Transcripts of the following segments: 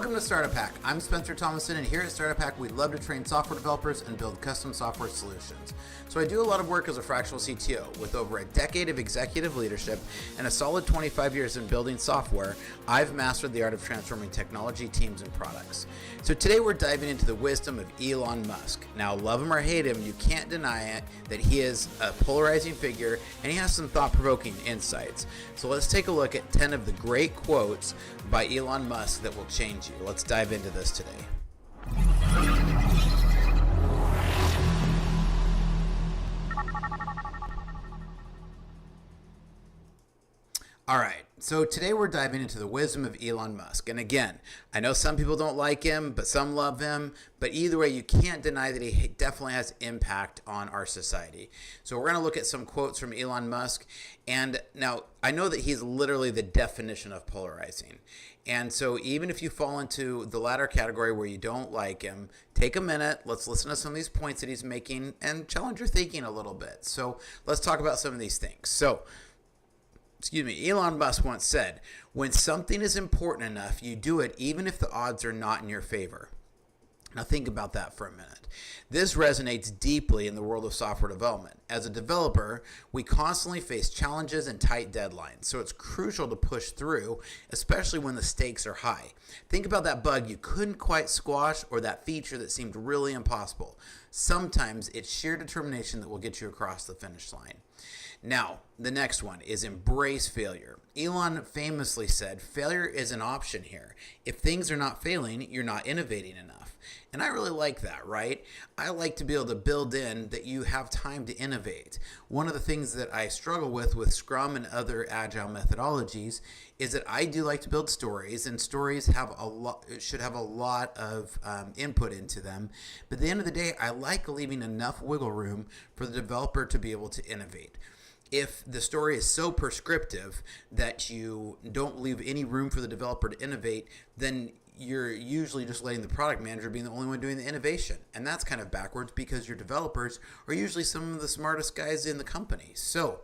Welcome to StartupHakk. I'm Spencer Thomason, and here at StartupHakk, we love to train software developers and build custom software solutions. So I do a lot of work as a fractional CTO. With over a decade of executive leadership and a solid 25 years in building software, I've mastered the art of transforming technology, teams, and products. So today we're diving into the wisdom of Elon Musk. Now, love him or hate him, you can't deny it that he is a polarizing figure and he has some thought-provoking insights. So let's take a look at 10 of the great quotes by Elon Musk that will change you. Let's dive into this today. All right, so today we're diving into the wisdom of Elon Musk. And again, I know some people don't like him, but some love him. But either way, you can't deny that he definitely has impact on our society. So we're going to look at some quotes from Elon Musk. And now, I know that he's literally the definition of polarizing. And so even if you fall into the latter category where you don't like him, take a minute, let's listen to some of these points that he's making and challenge your thinking a little bit. So let's talk about some of these things. So, Elon Musk once said, when something is important enough, you do it even if the odds are not in your favor. Now think about that for a minute. This resonates deeply in the world of software development. As a developer, we constantly face challenges and tight deadlines, so it's crucial to push through, especially when the stakes are high. Think about that bug you couldn't quite squash or that feature that seemed really impossible. Sometimes it's sheer determination that will get you across the finish line. Now, the next one is embrace failure. Elon famously said, failure is an option here. If things are not failing, you're not innovating enough. And I really like that, right? I like to be able to build in that you have time to innovate. One of the things that I struggle with Scrum and other agile methodologies is that I do like to build stories, and stories should have a lot of input into them. But at the end of the day, I like leaving enough wiggle room for the developer to be able to innovate. If the story is so prescriptive that you don't leave any room for the developer to innovate, then you're usually just letting the product manager be the only one doing the innovation. And that's kind of backwards because your developers are usually some of the smartest guys in the company. So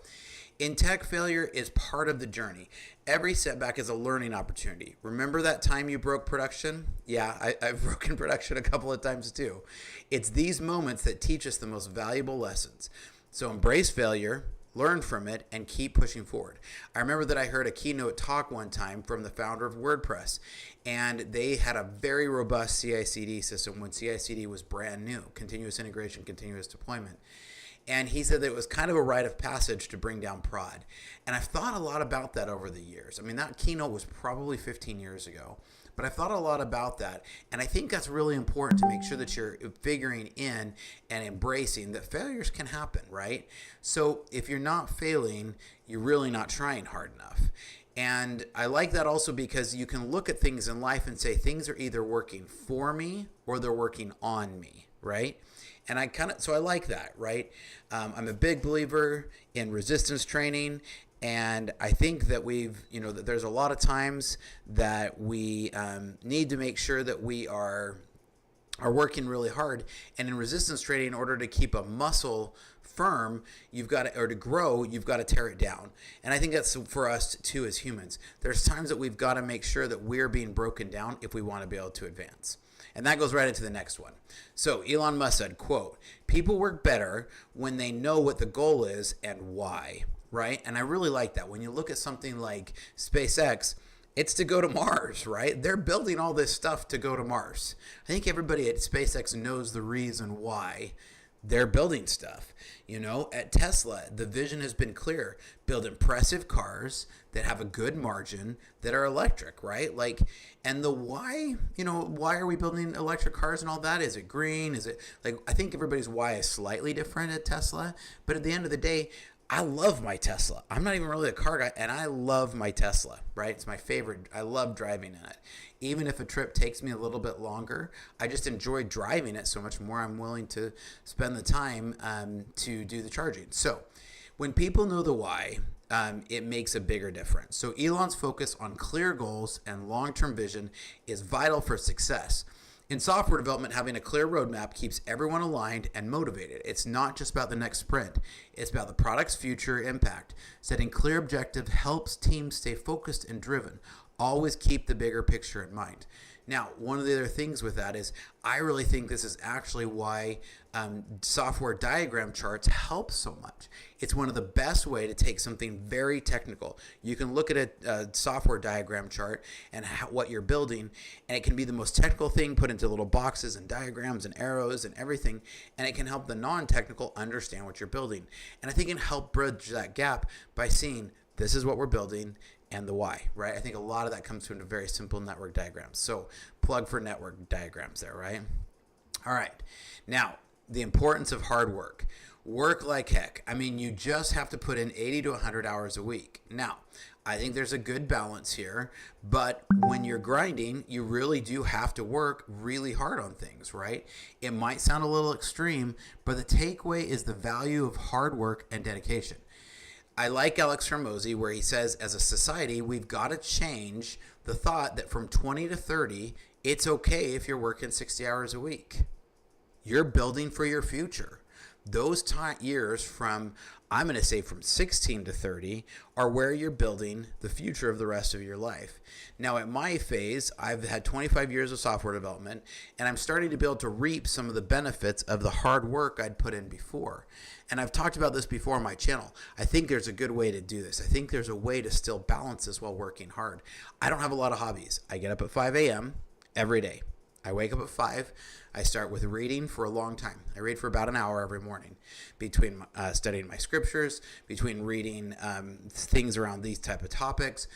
in tech, failure is part of the journey. Every setback is a learning opportunity. Remember that time you broke production? Yeah, I've broken production a couple of times too. It's these moments that teach us the most valuable lessons. So embrace failure, learn from it, and keep pushing forward. I remember that I heard a keynote talk one time from the founder of WordPress, and they had a very robust CI/CD system when CI/CD was brand new, continuous integration, continuous deployment. And he said that it was kind of a rite of passage to bring down prod. And I've thought a lot about that over the years. I mean, that keynote was probably 15 years ago. But I thought a lot about that, and I think that's really important to make sure that you're figuring in and embracing that failures can happen, right? So if you're not failing, you're really not trying hard enough. And I like that also because you can look at things in life and say things are either working for me or they're working on me, right? And so I like that, right? I'm a big believer in resistance training. And I think that that there's a lot of times that we need to make sure that we are working really hard. And in resistance training, in order to keep a muscle firm, to grow, you've got to tear it down. And I think that's for us too as humans. There's times that we've got to make sure that we're being broken down if we want to be able to advance. And that goes right into the next one. So Elon Musk said, quote, people work better when they know what the goal is and why. Right? And I really like that. When you look at something like SpaceX, it's to go to Mars, right? They're building all this stuff to go to Mars. I think everybody at SpaceX knows the reason why they're building stuff. At Tesla, the vision has been clear. Build impressive cars that have a good margin that are electric, right? And the why, why are we building electric cars and all that? Is it green? I think everybody's why is slightly different at Tesla. But at the end of the day, I love my Tesla. I'm not even really a car guy, and I love my Tesla, right? It's my favorite. I love driving in it. Even if a trip takes me a little bit longer, I just enjoy driving it so much more. I'm willing to spend the time to do the charging. So when people know the why, it makes a bigger difference. So Elon's focus on clear goals and long-term vision is vital for success. In software development, having a clear roadmap keeps everyone aligned and motivated. It's not just about the next sprint. It's about the product's future impact. Setting clear objectives helps teams stay focused and driven. Always keep the bigger picture in mind. Now, one of the other things with that is I really think this is actually why software diagram charts help so much. It's one of the best way to take something very technical. You can look at a software diagram chart and what you're building, and it can be the most technical thing put into little boxes and diagrams and arrows and everything, and it can help the non-technical understand what you're building. And I think it can help bridge that gap by seeing this is what we're building and the why, right? I think a lot of that comes from a very simple network diagrams. So plug for network diagrams there, right? All right. Now, the importance of hard work. Work like heck. I mean, you just have to put in 80 to 100 hours a week. Now, I think there's a good balance here, but when you're grinding, you really do have to work really hard on things, right? It might sound a little extreme, but the takeaway is the value of hard work and dedication. I like Alex Hormozy where he says, as a society, we've got to change the thought that from 20 to 30, it's okay if you're working 60 hours a week. You're building for your future. Those years from, I'm going to say from 16 to 30 are where you're building the future of the rest of your life. Now at my phase, I've had 25 years of software development, and I'm starting to be able to reap some of the benefits of the hard work I'd put in before. And I've talked about this before on my channel. I think there's a good way to do this. I think there's a way to still balance this while working hard. I don't have a lot of hobbies. I get up at 5 a.m. every day. I wake up at 5. I start with reading for a long time. I read for about an hour every morning between studying my scriptures, between reading things around these type of topics,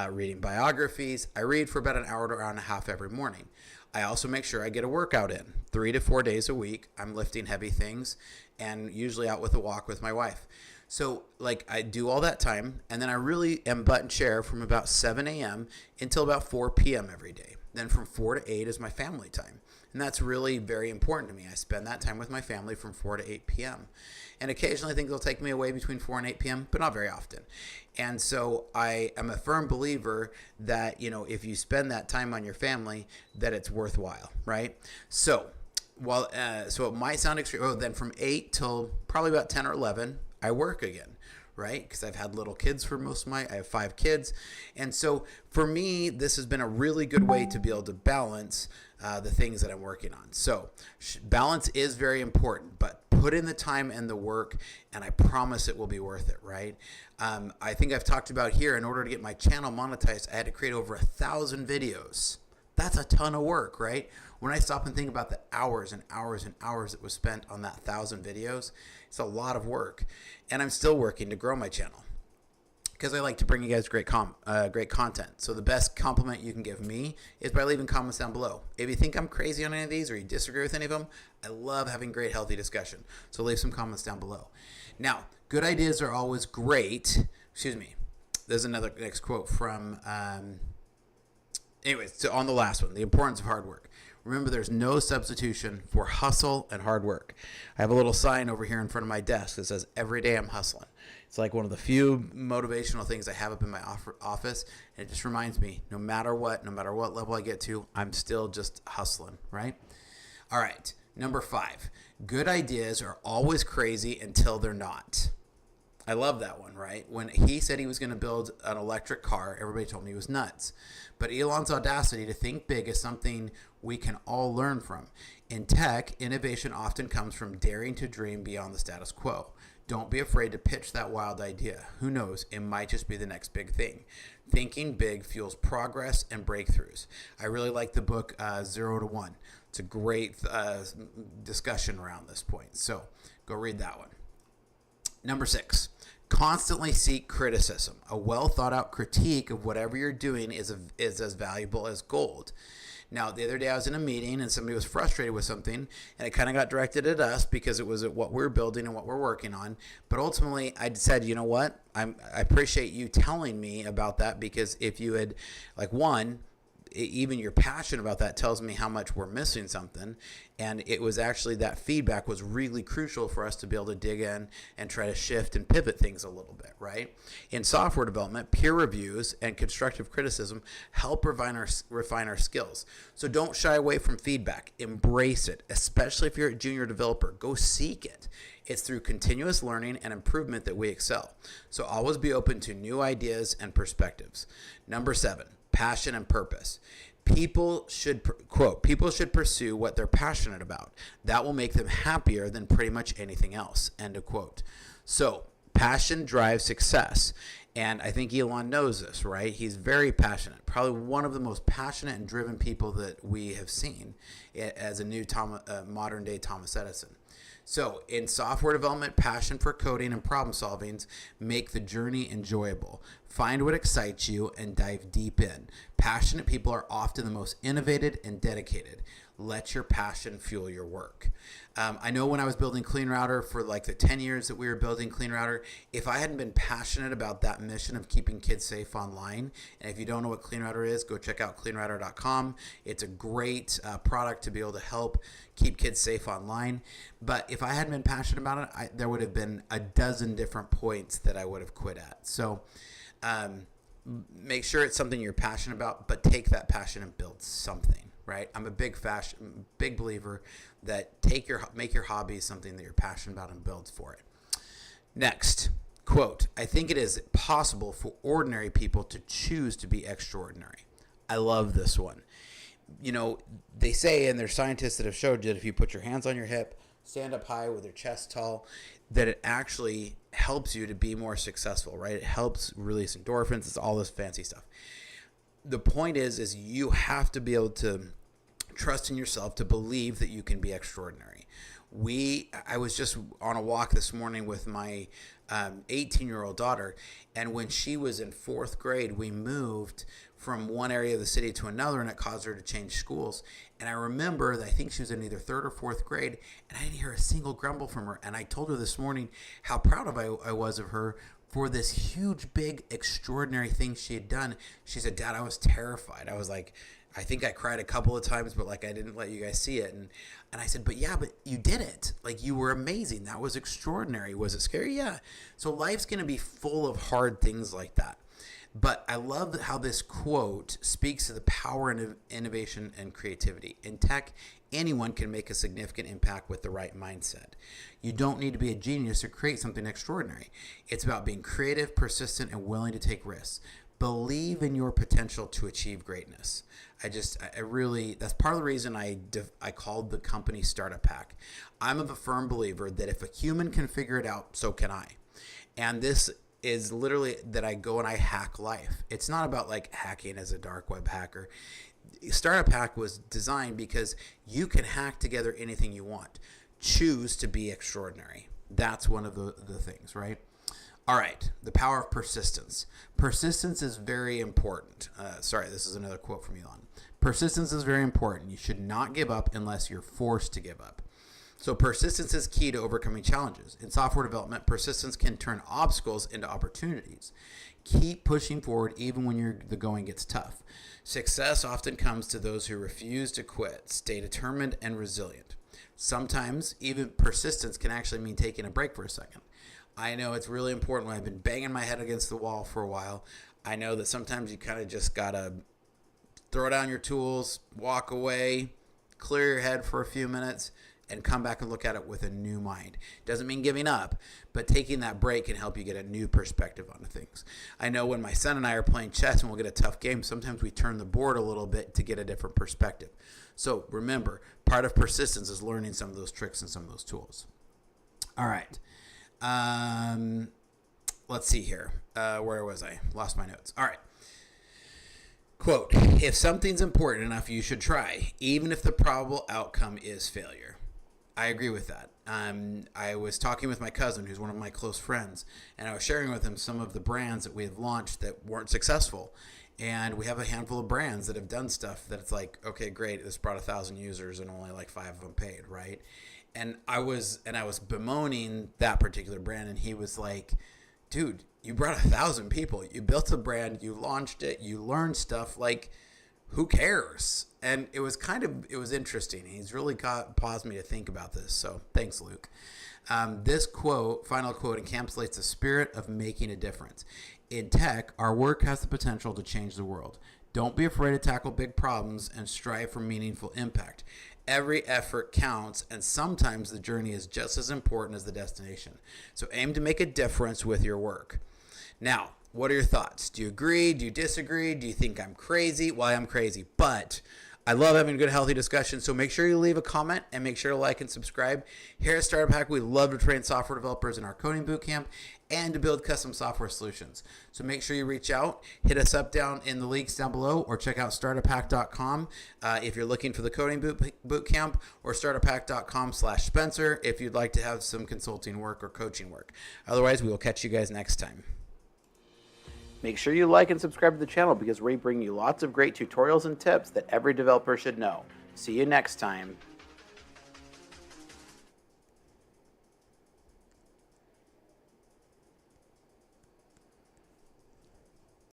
reading biographies. I read for about an hour to hour and a half every morning. I also make sure I get a workout in 3 to 4 days a week. I'm lifting heavy things and usually out with a walk with my wife. So like I do all that time, and then I really am butt and chair from about 7 a.m. until about 4 p.m. every day. Then from 4 to 8 is my family time. And that's really very important to me. I spend that time with my family from 4 to 8 p.m. And occasionally things will take me away between 4 and 8 p.m., but not very often. And so I am a firm believer that, you know, if you spend that time on your family, that it's worthwhile, right? So so it might sound extreme. Oh, then from 8 till probably about 10 or 11, I work again, right? Because I've had little kids for I have 5 kids. And so for me, this has been a really good way to be able to balance the things that I'm working on. So balance is very important, but put in the time and the work, and I promise it will be worth it, right? I think I've talked about here, in order to get my channel monetized, I had to create over 1,000 videos. That's a ton of work, right? When I stop and think about the hours and hours and hours that was spent on that 1,000 videos, it's a lot of work. And I'm still working to grow my channel because I like to bring you guys great content. So the best compliment you can give me is by leaving comments down below. If you think I'm crazy on any of these or you disagree with any of them, I love having great, healthy discussion. So leave some comments down below. Now, good ideas are always great. Excuse me. There's another next quote from... Anyways, so on the last one, the importance of hard work. Remember, there's no substitution for hustle and hard work. I have a little sign over here in front of my desk that says, every day I'm hustling. It's like one of the few motivational things I have up in my office. And it just reminds me, no matter what level I get to, I'm still just hustling, right? All right, number 5. Good ideas are always crazy until they're not. I love that one, right? When he said he was going to build an electric car, everybody told me he was nuts. But Elon's audacity to think big is something we can all learn from. In tech, innovation often comes from daring to dream beyond the status quo. Don't be afraid to pitch that wild idea. Who knows? It might just be the next big thing. Thinking big fuels progress and breakthroughs. I really like the book 0 to 1. It's a great discussion around this point. So go read that one. Number 6, constantly seek criticism. A well thought out critique of whatever you're doing is as valuable as gold. Now, the other day I was in a meeting and somebody was frustrated with something, and it kind of got directed at us because it was at what we're building and what we're working on. But ultimately, I said, you know what? I appreciate you telling me about that, because if you had, even your passion about that tells me how much we're missing something. And it was actually, that feedback was really crucial for us to be able to dig in and try to shift and pivot things a little bit, right? In software development, peer reviews and constructive criticism help refine our skills. So don't shy away from feedback. Embrace it, especially if you're a junior developer. Go seek it. It's through continuous learning and improvement that we excel. So always be open to new ideas and perspectives. Number 7. Passion and purpose. People should, quote, people should pursue what they're passionate about. That will make them happier than pretty much anything else, end of quote. So passion drives success. And I think Elon knows this, right? He's very passionate, probably one of the most passionate and driven people that we have seen as a new modern day Thomas Edison. So in software development, passion for coding and problem solving make the journey enjoyable. Find what excites you and dive deep in. Passionate people are often the most innovative and dedicated. Let your passion fuel your work. I know when I was building Clean Router for like the 10 years that we were building Clean Router, if I hadn't been passionate about that mission of keeping kids safe online, and if you don't know what Clean Router is, go check out cleanrouter.com. It's a great product to be able to help keep kids safe online. But if I hadn't been passionate about it, there would have been a dozen different points that I would have quit at. So make sure it's something you're passionate about, but take that passion and build something. Right? I'm a big believer that make your hobby something that you're passionate about and build for it. Next, quote, I think it is possible for ordinary people to choose to be extraordinary. I love this one. You know, they say, and there's scientists that have showed you that if you put your hands on your hip, stand up high with your chest tall, that it actually helps you to be more successful, right? It helps release endorphins. It's all this fancy stuff. The point is you have to be able to trust in yourself to believe that you can be extraordinary. I was just on a walk this morning with my 18-year-old daughter, and when she was in 4th grade, we moved from one area of the city to another, and it caused her to change schools. And I remember that I think she was in either 3rd or 4th grade, and I didn't hear a single grumble from her. And I told her this morning how proud I was of her for this huge, big, extraordinary thing she had done. She said, Dad, I was terrified. I was like, I think I cried a couple of times, but like I didn't let you guys see it. And I said, but you did it. Like you were amazing. That was extraordinary. Was it scary? Yeah. So life's going to be full of hard things like that. But I love how this quote speaks to the power of innovation and creativity. In tech, anyone can make a significant impact with the right mindset. You don't need to be a genius to create something extraordinary. It's about being creative, persistent, and willing to take risks. Believe in your potential to achieve greatness. I really, that's part of the reason I called the company StartupHakk. I'm a firm believer that if a human can figure it out, so can I. And this is literally that I go and I hack life. It's not about like hacking as a dark web hacker. StartupHakk was designed because you can hack together anything you want. Choose to be extraordinary. That's one of the things, right? All right, the power of persistence. Persistence is very important. This is another quote from Elon. Persistence is very important. You should not give up unless you're forced to give up. So persistence is key to overcoming challenges. In software development, persistence can turn obstacles into opportunities. Keep pushing forward even when the going gets tough. Success often comes to those who refuse to quit, stay determined and resilient. Sometimes even persistence can actually mean taking a break for a second. I know it's really important when I've been banging my head against the wall for a while. I know that sometimes you kind of just got to throw down your tools, walk away, clear your head for a few minutes, and come back and look at it with a new mind. Doesn't mean giving up, but taking that break can help you get a new perspective on things. I know when my son and I are playing chess and we'll get a tough game, sometimes we turn the board a little bit to get a different perspective. So remember, part of persistence is learning some of those tricks and some of those tools. All right. Let's see here. Where was I? Lost my notes. All right. Quote, if something's important enough, you should try, even if the probable outcome is failure. I agree with that. I was talking with my cousin, who's one of my close friends, and I was sharing with him some of the brands that we have launched that weren't successful. And we have a handful of brands that have done stuff that it's like, okay, great, this brought 1,000 users and only like 5 of them paid, right? And I was bemoaning that particular brand, and he was like, dude, you brought 1,000 people. You built a brand, you launched it, you learned stuff. Like, who cares? And it was interesting. He's really paused me to think about this. So thanks, Luke. This final quote, encapsulates the spirit of making a difference. In tech, our work has the potential to change the world. Don't be afraid to tackle big problems and strive for meaningful impact. Every effort counts, and sometimes the journey is just as important as the destination. So aim to make a difference with your work. Now, What are your thoughts? Do you agree? Do you disagree? Do you think I'm crazy? Well, I am crazy, but I love having a good, healthy discussion. So make sure you leave a comment and make sure to like and subscribe. Here at StartupHakk, we love to train software developers in our coding bootcamp and to build custom software solutions. So make sure you reach out, hit us up down in the links down below, or check out StartupHakk.com if you're looking for the coding bootcamp, or StartupHakk.com/Spencer if you'd like to have some consulting work or coaching work. Otherwise, we will catch you guys next time. Make sure you like and subscribe to the channel because we bring you lots of great tutorials and tips that every developer should know. See you next time.